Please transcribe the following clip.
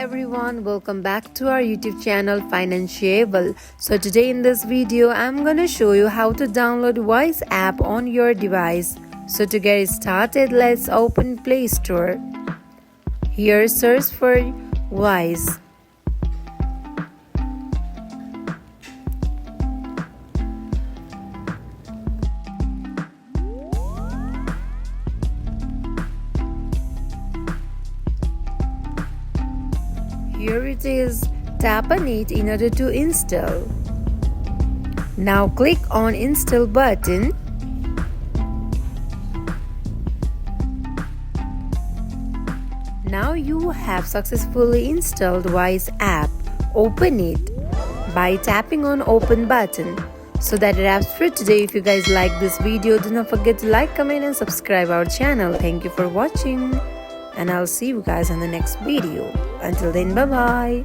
everyone, welcome back to our YouTube channel Financiable. So today in this video I'm gonna show you how to download Wise app on your device. So to get started, let's open Play Store. Here search for Wise. Here it is. Tap on it in order to install. Now click on Install button. Now you have successfully installed Wise app. Open it by tapping on Open button. So that wraps for today. If you guys like this video, do not forget to like, comment and subscribe our channel. Thank you for watching. And I'll see you guys in the next video. Until then, bye bye.